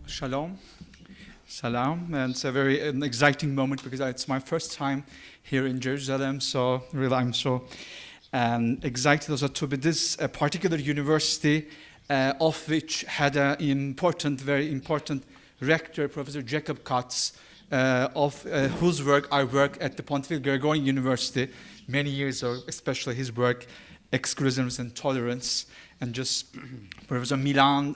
Shalom. Salam. And it's a very exciting moment because it's my first time here in Jerusalem. So really I'm so excited also to be this particular university of which had an very important rector, Professor Jacob Katz, of whose work I work at the Pontifical Gregorian University many years ago, especially his work, Exclusiveness and Tolerance, and just Professor Milan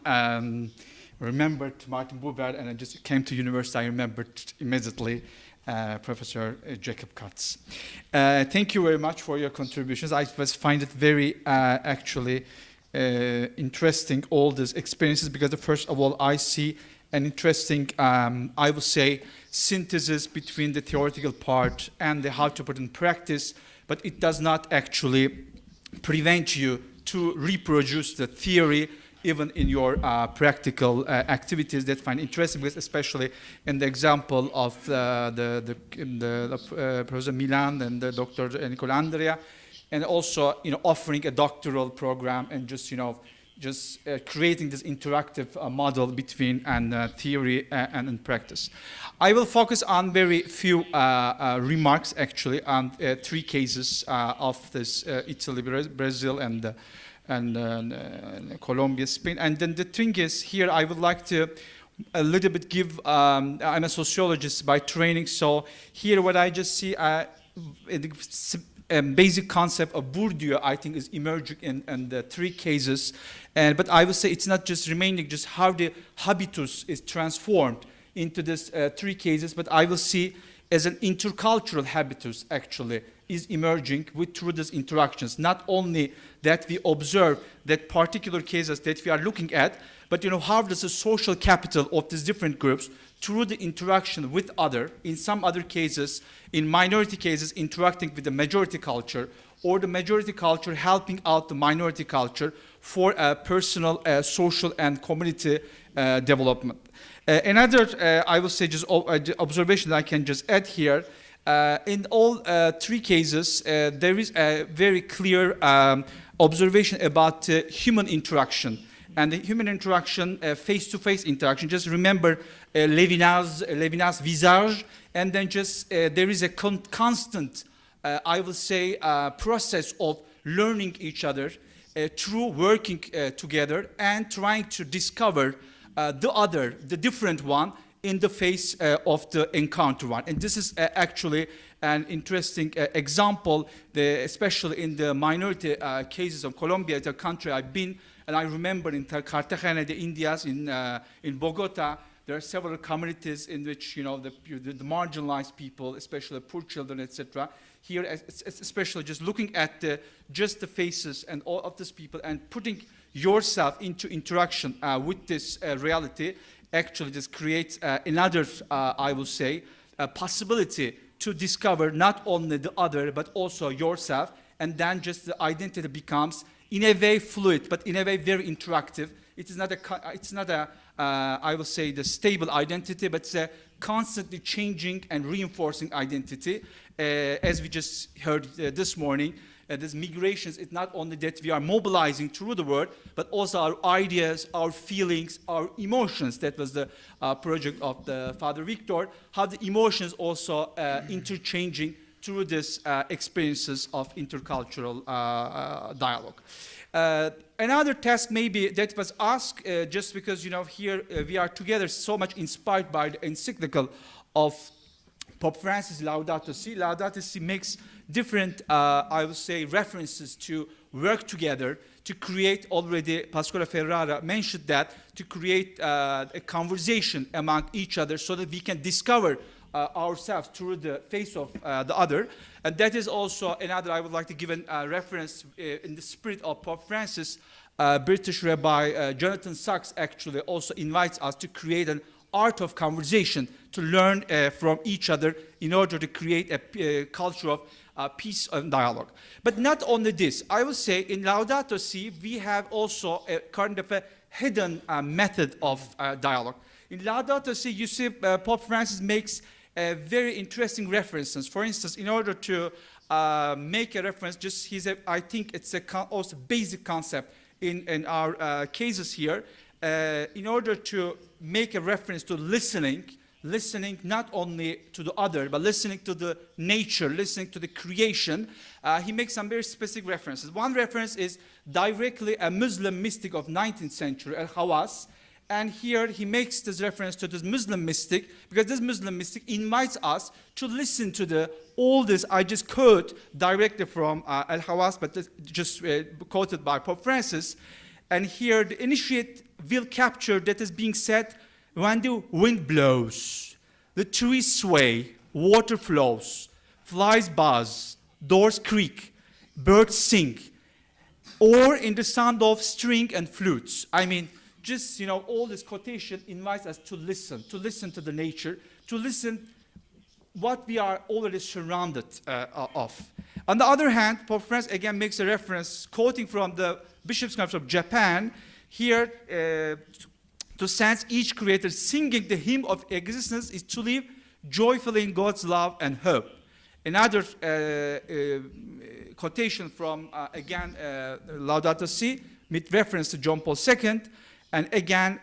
remembered Martin Buber, and I just came to university, I remembered immediately Professor Jacob Katz. Thank you very much for your contributions. I find it very actually interesting, all these experiences, because first of all, I see an interesting, I would say, synthesis between the theoretical part and the how to put in practice, but it does not actually prevent you to reproduce the theory even in your practical activities. That I find interesting, because especially in the example of Professor Milan and the Dr. Nicola Andrea, and also offering a doctoral program and just creating this interactive model between theory and practice. I will focus on very few remarks actually on three cases of this Italy, Brazil, and Colombia, Spain. And then the thing is, here I would like to a little bit give, I'm a sociologist by training, so here what I just see, basic concept of Bourdieu, I think, is emerging in the three cases. But I would say it's not just remaining just how the habitus is transformed into this three cases, but I will see as an intercultural habitus actually is emerging through these interactions. Not only that we observe that particular cases that we are looking at, but how does the social capital of these different groups through the interaction with other, in some other cases, in minority cases, interacting with the majority culture, or the majority culture helping out the minority culture for personal, social, and community development. Another, I will say, just observation that I can just add here, in all three cases, there is a very clear observation about human interaction. And the human interaction, face-to-face interaction. Just remember Levinas's visage, and then just there is a constant, I will say, process of learning each other through working together and trying to discover the other, the different one, in the face of the encounter one. And this is actually an interesting example, especially in the minority cases of Colombia, the country I've been. And I remember in Cartagena, the Indias, in Bogota, there are several communities in which the marginalized people, especially poor children, etc. Here, especially just looking at just the faces and all of these people and putting yourself into interaction with this reality, actually just creates another, I will say, possibility to discover not only the other but also yourself, and then just the identity becomes in a way fluid, but in a way very interactive. It's not a I will say the stable identity, but it's a constantly changing and reinforcing identity. As we just heard this morning, this migrations, it's not only that we are mobilizing through the world, but also our ideas, our feelings, our emotions. That was the project of the Father Victor, how the emotions also interchanging through these experiences of intercultural dialogue. Another task maybe that was asked, just because here we are together so much inspired by the encyclical of Pope Francis, Laudato Si. Laudato Si makes different, I would say, references to work together to create, already Pasquale Ferrara mentioned that, to create a conversation among each other so that we can discover ourselves through the face of the other. And that is also another, I would like to give a reference in the spirit of Pope Francis. British Rabbi Jonathan Sachs actually also invites us to create an art of conversation, to learn from each other in order to create a culture of peace and dialogue. But not only this, I would say in Laudato Si, we have also a kind of a hidden method of dialogue. In Laudato Si, you see Pope Francis makes very interesting references. For instance, in order to make a reference, I think it's also basic concept in our cases here. in order to make a reference to listening not only to the other, but listening to the nature, listening to the creation, he makes some very specific references. One reference is directly a Muslim mystic of 19th century, Al-Hawass. And here he makes this reference to this Muslim mystic, because this Muslim mystic invites us to listen to all this. I just quote directly from Al-Hawass, but just quoted by Pope Francis. And here the initiate will capture that is being said when the wind blows, the trees sway, water flows, flies buzz, doors creak, birds sing, or in the sound of string and flutes. I mean, just, all this quotation invites us to listen to the nature, to listen what we are already surrounded of. On the other hand, Pope Francis again makes a reference, quoting from the Bishop's Conference of Japan, here, to sense each creator singing the hymn of existence is to live joyfully in God's love and hope. Another quotation from, again, Laudato Si, with reference to John Paul II, and again,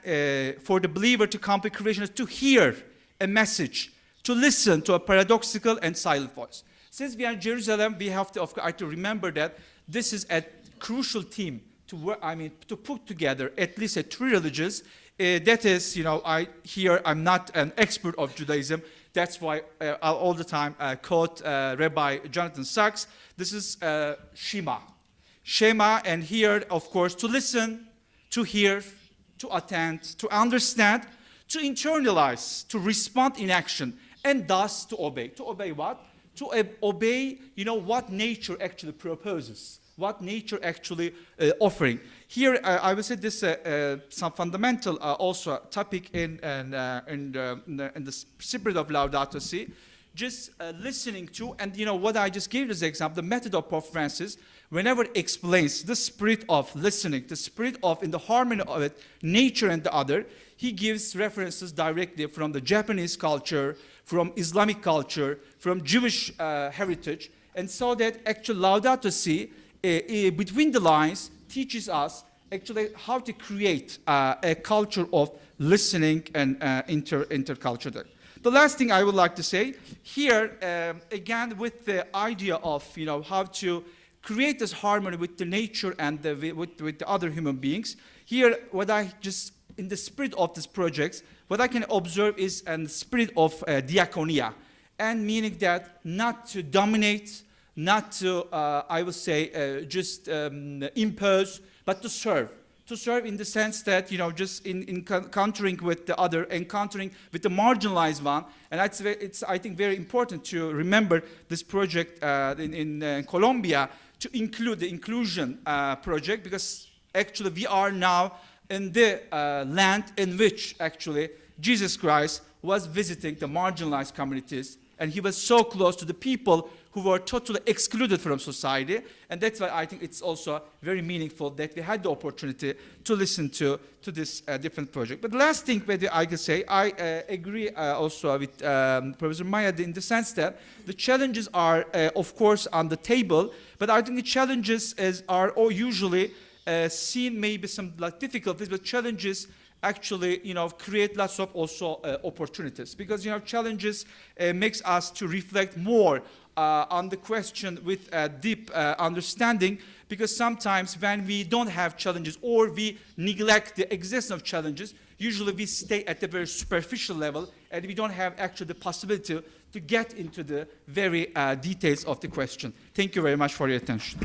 for the believer to complete creation is to hear a message, to listen to a paradoxical and silent voice. Since we are in Jerusalem, we have to, of course, to remember that this is a crucial theme to put together at least a three religious. That is, I'm not an expert of Judaism. That's why I all the time quote Rabbi Jonathan Sachs. This is Shema. Shema, and here, of course, to listen, to hear, to attend, to understand, to internalize, to respond in action, and thus to obey. To obey what? To obey, what nature actually proposes, what nature actually offering. Here, I would say this some fundamental also topic in the spirit of Laudato Si, just listening to, and what I just gave as an example, the method of Pope Francis, whenever it explains the spirit of listening, the spirit of, in the harmony of it, nature and the other, he gives references directly from the Japanese culture, from Islamic culture, from Jewish heritage, and so that actually Laudato Si, between the lines, teaches us actually how to create a culture of listening and intercultural. The last thing I would like to say here, again, with the idea of how to create this harmony with the nature and with the other human beings. Here, what I just, in the spirit of this project, what I can observe is a spirit of diaconia, and meaning that not to dominate, not to, I would say, just impose, but to serve. To serve in the sense that, just in encountering with the other, encountering with the marginalized one. And it's I think, very important to remember this project in Colombia, to include the inclusion project, because actually we are now in the land in which actually Jesus Christ was visiting the marginalized communities, and he was so close to the people who were totally excluded from society. And that's why I think it's also very meaningful that we had the opportunity to listen to this different project. But the last thing that I can say, I agree also with Professor Maya in the sense that the challenges are, of course, on the table, but I think the challenges are usually seen maybe some difficulties, but challenges actually, create lots of also opportunities, because, challenges makes us to reflect more on the question with a deep understanding, because sometimes when we don't have challenges or we neglect the existence of challenges, usually we stay at the very superficial level and we don't have actually the possibility to get into the very details of the question. Thank you very much for your attention.